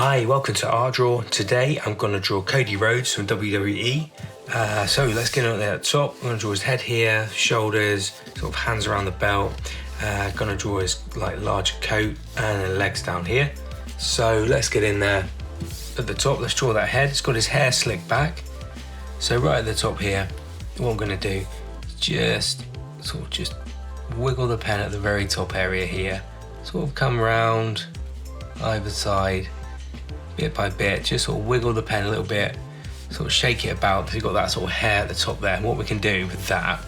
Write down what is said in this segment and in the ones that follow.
Hi, welcome to Art Draw. Today I'm going to draw Cody Rhodes from WWE. So let's get on there at the top. I'm going to draw his head here, shoulders, sort of hands around the belt. Going to draw his larger coat and then legs down here. So let's get in there at the top. Let's draw that head. It's got his hair slicked back. So right at the top here, what I'm going to do is just wiggle the pen at the very top area here. Sort of come round either side, bit by bit, just sort of wiggle the pen a little bit, sort of shake it about because you've got that sort of hair at the top there. And what we can do with that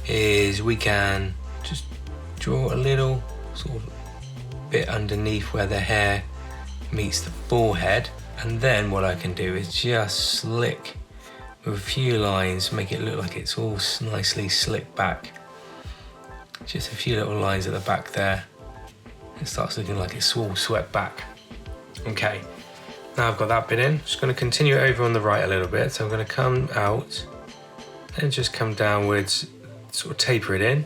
is we can just draw a little sort of bit underneath where the hair meets the forehead, and then what I can do is just slick with a few lines, make it look like it's all nicely slicked back. Just a few little lines at the back there. It starts looking like it's all swept back. Okay, now I've got that bit in. Just going to continue over on the right a little bit. So I'm going to come out and just come downwards, sort of taper it in,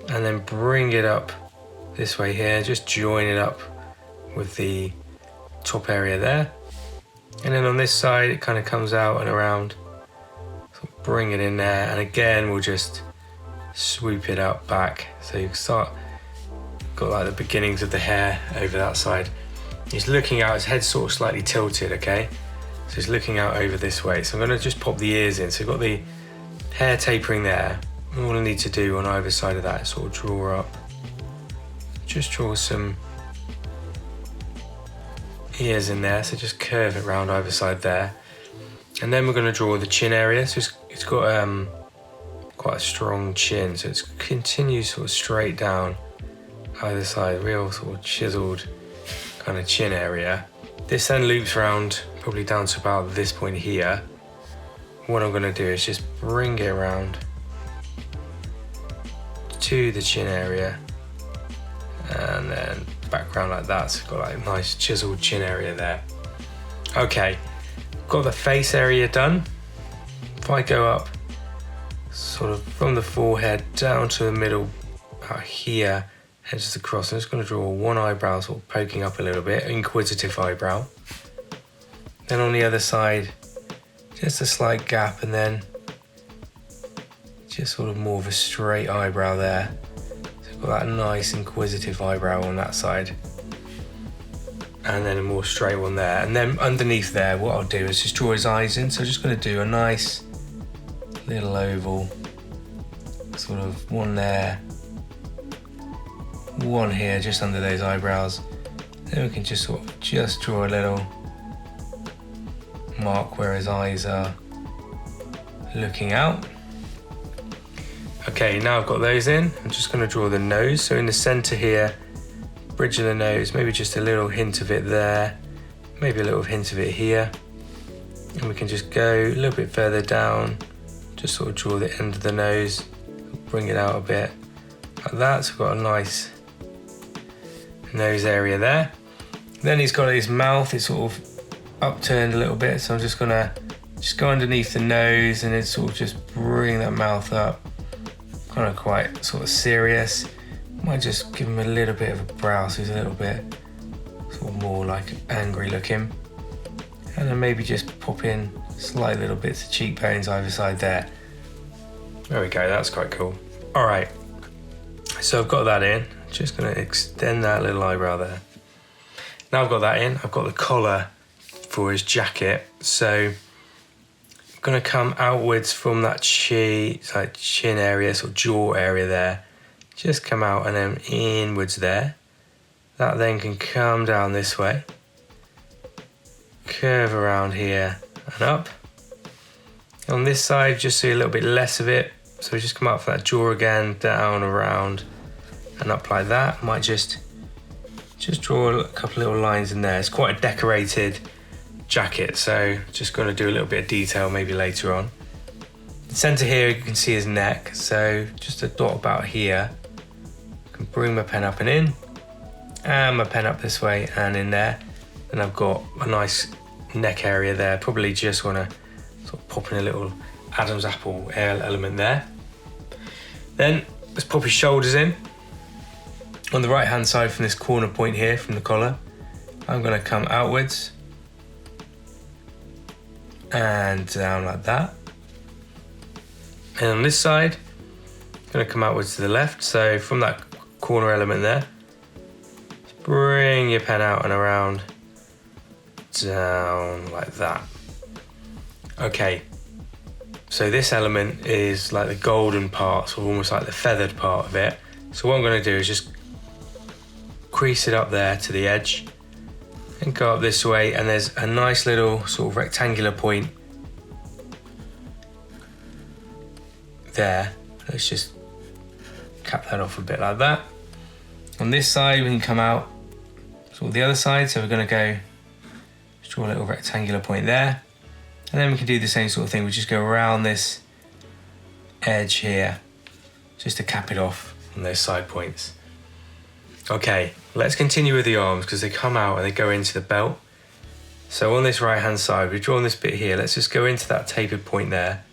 and then bring it up this way here. Just join it up with the top area there. And then on this side, it kind of comes out and around. So bring it in there, and again, we'll just swoop it out back. So you start, got like the beginnings of the hair over that side. He's looking out, his head's sort of slightly tilted, okay? So he's looking out over this way. So I'm gonna just pop the ears in. So you've got the hair tapering there. And all I need to do on either side of that is sort of draw up. Just draw some ears in there. So just curve it around either side there. And then we're gonna draw the chin area. So it's got quite a strong chin. So it continues sort of straight down either side, real sort of chiseled kind of chin area. This then loops around probably down to about this point here. What I'm going to do is just bring it around to the chin area and then back around like that. So I've got like a nice chiseled chin area there. Okay, got the face area done. If I go up sort of from the forehead down to the middle out here, edges across, I'm just going to draw one eyebrow sort of poking up a little bit, inquisitive eyebrow. Then on the other side, just a slight gap, and then just sort of more of a straight eyebrow there. So I've got that nice inquisitive eyebrow on that side. And then a more straight one there. And then underneath there, what I'll do is just draw his eyes in. So I'm just going to do a nice little oval, sort of one there, one here just under those eyebrows. Then we can just sort of just draw a little mark where his eyes are looking out. Okay, now I've got those in. I'm just going to draw the nose. So in the center here, bridge of the nose, maybe just a little hint of it there, maybe a little hint of it here. And we can just go a little bit further down, just sort of draw the end of the nose, bring it out a bit like that. So we've got a nice nose area there. Then he's got his mouth, it's sort of upturned a little bit, so I'm just gonna go underneath the nose and then sort of just bring that mouth up, kind of quite sort of serious. Might just give him a little bit of a brow so he's a little bit sort of more like angry looking, and then maybe just pop in slight little bits of cheekbones either side there. There we go, that's quite cool. All right, so I've got that in. Just going to extend that little eyebrow there. Now I've got that in, I've got the collar for his jacket. So I'm going to come outwards from that chin area, sort of jaw area there. Just come out and then inwards there. That then can come down this way. Curve around here and up. On this side, just see a little bit less of it. So just come out for that jaw again, down, around, and up like that. Might just draw a couple little lines in there. It's quite a decorated jacket, so just going to do a little bit of detail maybe later on. The center here, you can see his neck, so just a dot about here. I can bring my pen up and in, and my pen up this way and in there. Then I've got a nice neck area there. Probably just want to sort of pop in a little Adam's apple element there. Then let's pop his shoulders in. On the right hand side from this corner point here from the collar, I'm going to come outwards and down like that. And on this side, I'm going to come outwards to the left. So from that corner element there, just bring your pen out and around, down like that. Okay, so this element is like the golden part, so almost like the feathered part of it. So what I'm going to do is just crease it up there to the edge and go up this way, and there's a nice little sort of rectangular point there. Let's just cap that off a bit like that. On this side we can come out sort of the other side, so we're going to go just draw a little rectangular point there, and then we can do the same sort of thing. We just go around this edge here just to cap it off on those side points. Okay, let's continue with the arms because they come out and they go into the belt. So on this right hand side, we've drawn this bit here. Let's just go into that tapered point there,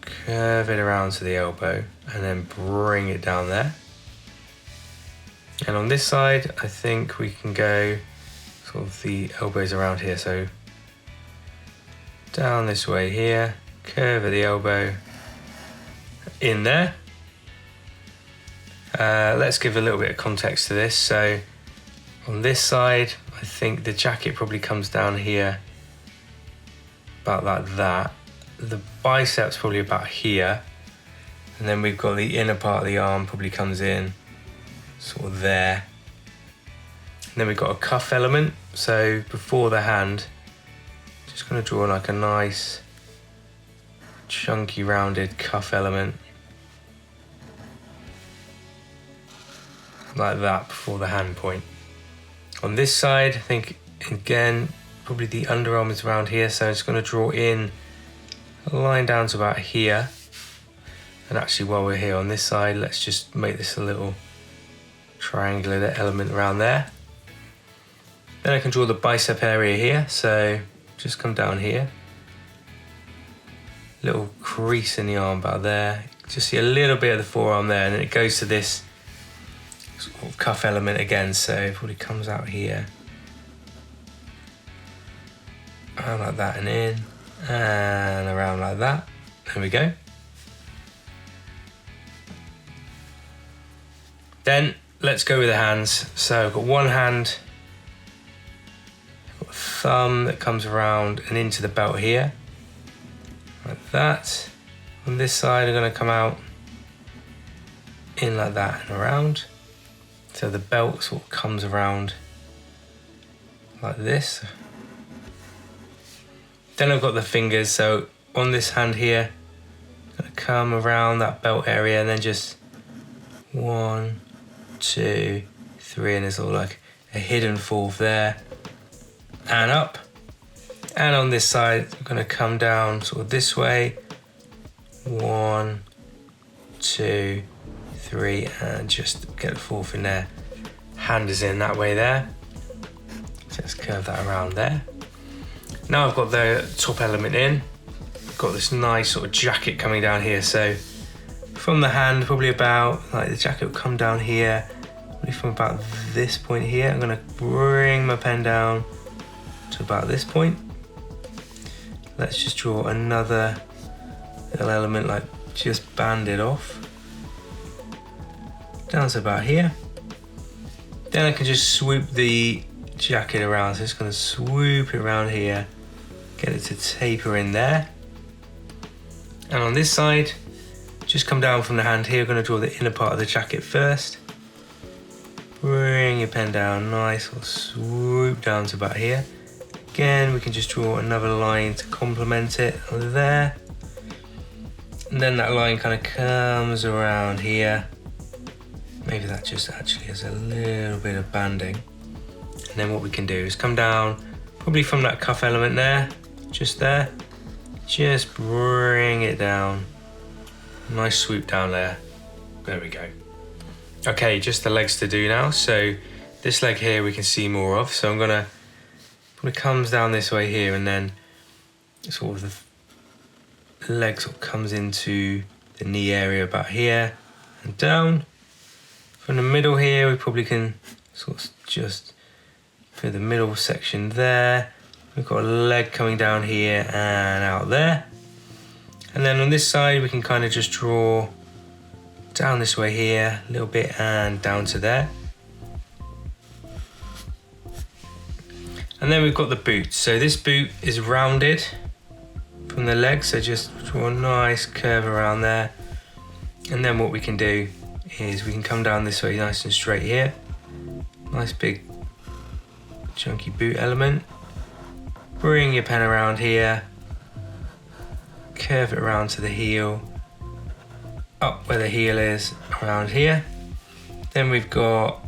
curve it around to the elbow, and then bring it down there. And on this side, I think we can go sort of the elbows around here. So down this way here, curve at the elbow, in there. Let's give a little bit of context to this. So on this side, I think the jacket probably comes down here about like that. The biceps probably about here, and then we've got the inner part of the arm probably comes in sort of there. And then we've got a cuff element. So before the hand, just going to draw like a nice chunky rounded cuff element like that before the hand point. On this side, I think again probably the underarm is around here, so I'm just going to draw in a line down to about here. And actually while we're here on this side, let's just make this a little triangular element around there. Then I can draw the bicep area here, so just come down here, little crease in the arm about there, just see a little bit of the forearm there, and then it goes to this sort of cuff element again, so it probably comes out here, around like that and in, and around like that. There we go. Then let's go with the hands. So I've got one hand, I've got a thumb that comes around and into the belt here, like that. On this side I'm going to come out in like that and around. So the belt sort of comes around like this. Then I've got the fingers, so on this hand here, I'm going to come around that belt area and then just 1, 2, 3, and there's all like a hidden fourth there, and up. And on this side, I'm going to come down sort of this way, 1, 2, 3, and just get the fourth in there. Hand is in that way there. So let's curve that around there. Now I've got the top element in. I've got this nice sort of jacket coming down here. So from the hand, probably about, like the jacket will come down here, probably from about this point here. I'm gonna bring my pen down to about this point. Let's just draw another little element, like just band it off. Down to about here. Then I can just swoop the jacket around. So it's going to swoop it around here, get it to taper in there. And on this side, just come down from the hand here. We're going to draw the inner part of the jacket first. Bring your pen down, nice, or swoop down to about here. Again, we can just draw another line to complement it there. And then that line kind of comes around here. Maybe that just actually has a little bit of banding. And then what we can do is come down, probably from that cuff element there, just there. Just bring it down. Nice swoop down there. There we go. Okay, just the legs to do now. So this leg here we can see more of. So I'm gonna, probably comes down this way here, and then sort of the leg sort of comes into the knee area about here and down. From the middle here, we probably can sort of just through the middle section there. We've got a leg coming down here and out there. And then on this side, we can kind of just draw down this way here, a little bit, and down to there. And then we've got the boot. So this boot is rounded from the leg, so just draw a nice curve around there. And then what we can do is we can come down this way nice and straight here. Nice big chunky boot element. Bring your pen around here, curve it around to the heel, up where the heel is, around here. Then we've got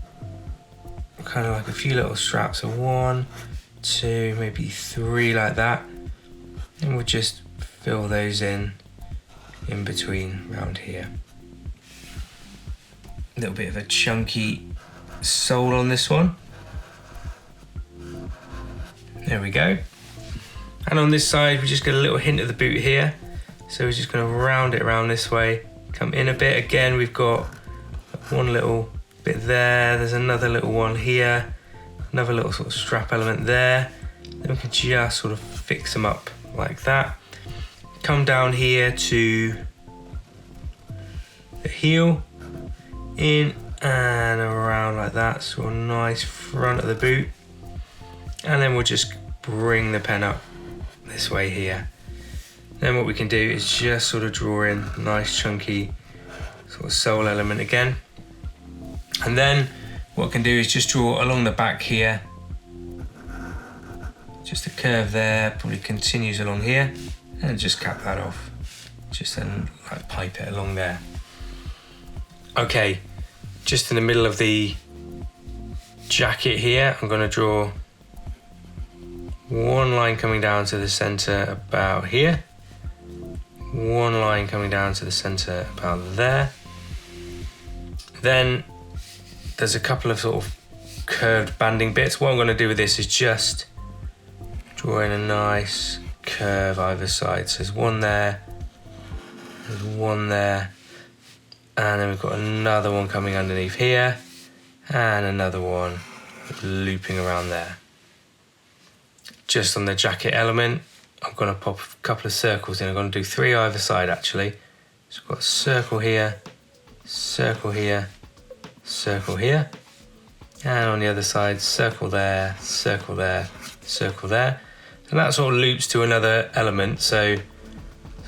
kind of like a few little straps, so 1, 2, maybe 3 like that. And we'll just fill those in between around here. A little bit of a chunky sole on this one. There we go. And on this side, we just get a little hint of the boot here. So we're just gonna round it around this way, come in a bit. Again, we've got one little bit there. There's another little one here. Another little sort of strap element there. Then we can just sort of fix them up like that. Come down here to the heel, in and around like that. So a nice front of the boot. And then we'll just bring the pen up this way here. Then what we can do is just sort of draw in a nice chunky sort of sole element again. And then what I can do is just draw along the back here. Just a curve there, probably continues along here, and just cap that off. Just then like pipe it along there. Okay, just in the middle of the jacket here, I'm gonna draw one line coming down to the center about here. One line coming down to the center about there. Then there's a couple of sort of curved banding bits. What I'm gonna do with this is just draw in a nice curve either side. So there's one there, there's one there, and then we've got another one coming underneath here, and another one looping around there. Just on the jacket element, I'm gonna pop a couple of circles in. I'm gonna do 3 either side actually. So I've got a circle here, circle here, circle here, and on the other side, circle there, circle there, circle there. And that sort of loops to another element, so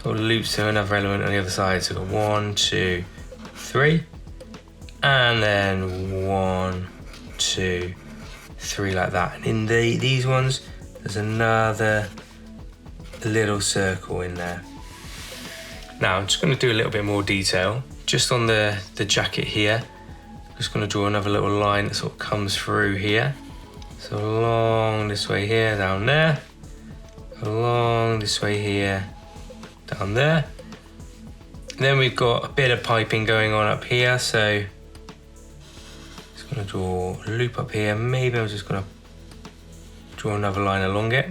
sort of loops to another element on the other side. So we've got 1, 2, 3, and then 1, 2, 3 like that. And in these ones, there's another little circle in there. Now I'm just going to do a little bit more detail. Just on the jacket here, I'm just going to draw another little line that sort of comes through here. So along this way here, down there. Along this way here, down there. Then we've got a bit of piping going on up here, so just going to draw a loop up here. Maybe I'm just going to draw another line along it.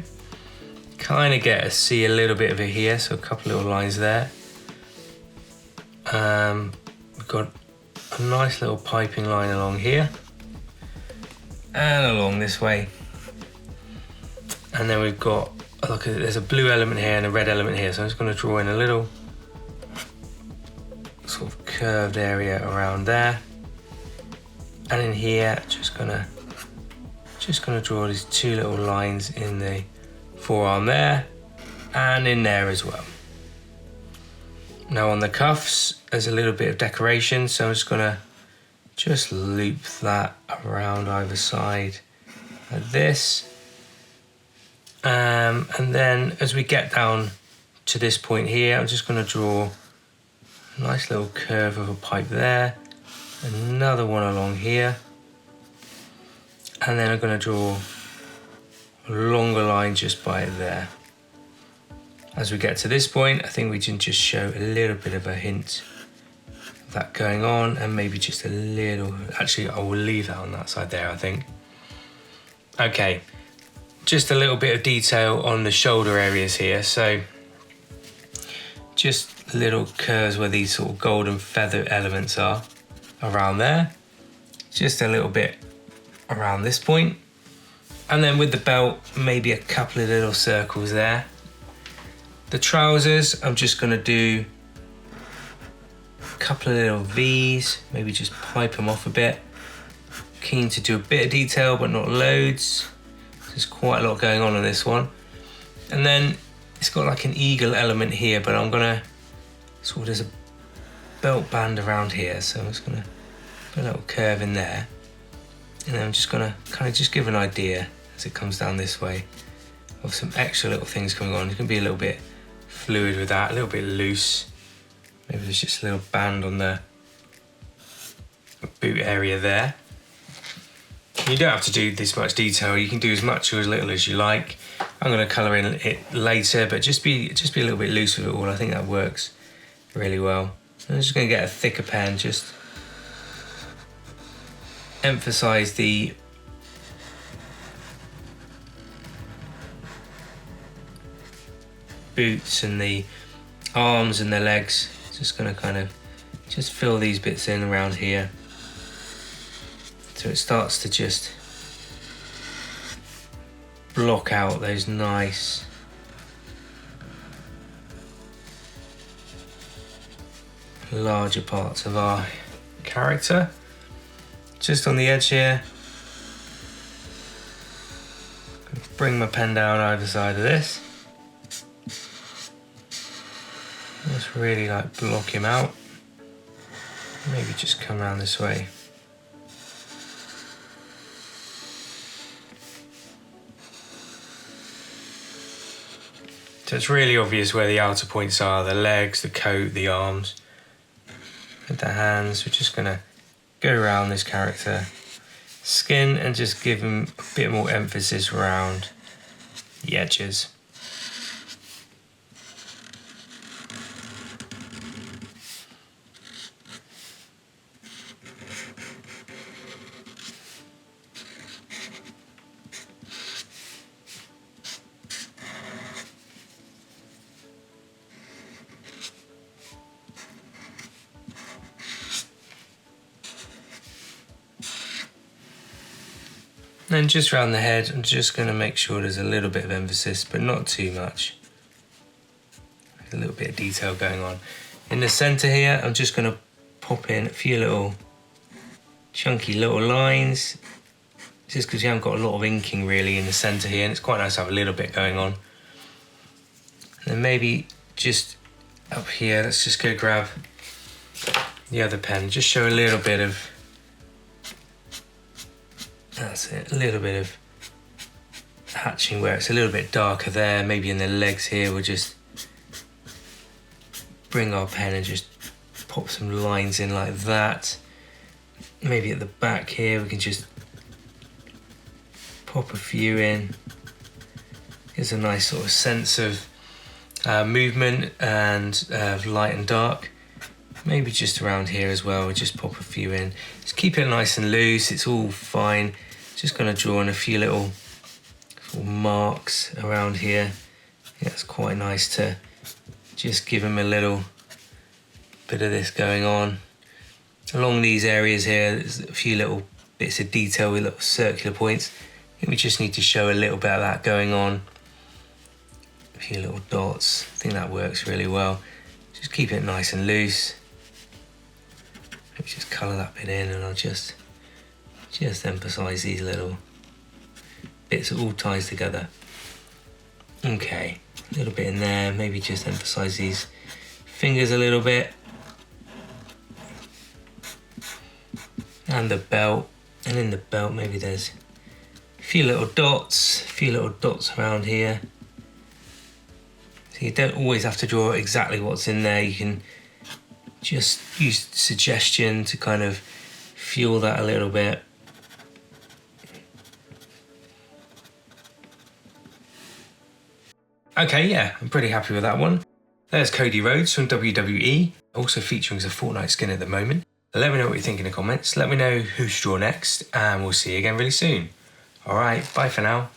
Kind of see a little bit of it here, so a couple little lines there. We've got a nice little piping line along here and along this way. And then we've got, look, there's a blue element here and a red element here, so I'm just going to draw in a little sort of curved area around there. And in here, just gonna draw these 2 little lines in the forearm there and in there as well. Now on the cuffs, there's a little bit of decoration, so I'm just gonna loop that around either side like this. And then as we get down to this point here, I'm just gonna draw a nice little curve of a pipe there, another one along here, and then I'm gonna draw a longer line just by it there. As we get to this point, I think we can just show a little bit of a hint of that going on, and maybe just a little, actually I will leave that on that side there, I think. Okay, just a little bit of detail on the shoulder areas here. So just little curves where these sort of golden feather elements are around there. Just a little bit around this point. And then with the belt, maybe a couple of little circles there. The trousers, I'm just gonna do a couple of little V's, maybe just pipe them off a bit. Keen to do a bit of detail, but not loads. There's quite a lot going on this one. And then it's got like an eagle element here, but I'm gonna there's a belt band around here, so I'm just gonna put a little curve in there. And then I'm just gonna kind of just give an idea as it comes down this way of some extra little things coming on. It's gonna be a little bit fluid with that, a little bit loose. Maybe there's just a little band on the boot area there. You don't have to do this much detail. You can do as much or as little as you like. I'm gonna colour in it later, but just be a little bit loose with it all. I think that works really well. I'm just gonna get a thicker pen, just emphasise the boots and the arms and the legs. Just gonna kind of just fill these bits in around here, so it starts to just block out those nice larger parts of our character. Just on the edge here, bring my pen down either side of this. Just really like block him out. Maybe just come around this way. So it's really obvious where the outer points are, the legs, the coat, the arms. With the hands, we're just gonna go around this character skin and just give him a bit more emphasis around the edges. And then just around the head, I'm just going to make sure there's a little bit of emphasis, but not too much. A little bit of detail going on. In the centre here, I'm just going to pop in a few little chunky little lines, just because you haven't got a lot of inking really in the centre here, and it's quite nice to have a little bit going on. And then maybe just up here, let's just go grab the other pen, just show a little bit of, that's it, a little bit of hatching where it's a little bit darker there. Maybe in the legs here, we'll just bring our pen and just pop some lines in like that. Maybe at the back here, we can just pop a few in. Gives a nice sort of sense of movement and light and dark. Maybe just around here as well, we'll just pop a few in. Just keep it nice and loose, it's all fine. Just gonna draw in a few little sort of marks around here. Yeah, it's quite nice to just give them a little bit of this going on. Along these areas here, there's a few little bits of detail with little circular points. I think we just need to show a little bit of that going on. A few little dots, I think that works really well. Just keep it nice and loose. Maybe just colour that bit in, and I'll just emphasise these little bits. It all ties together. Okay, a little bit in there, maybe just emphasise these fingers a little bit. And the belt, and in the belt maybe there's a few little dots around here. So you don't always have to draw exactly what's in there, you can just use suggestion to kind of fuel that a little bit. Okay, yeah, I'm pretty happy with that one. There's Cody Rhodes from WWE, also featuring as a Fortnite skin at the moment. Let me know what you think in the comments, let me know who to draw next, and we'll see you again really soon. Alright, bye for now.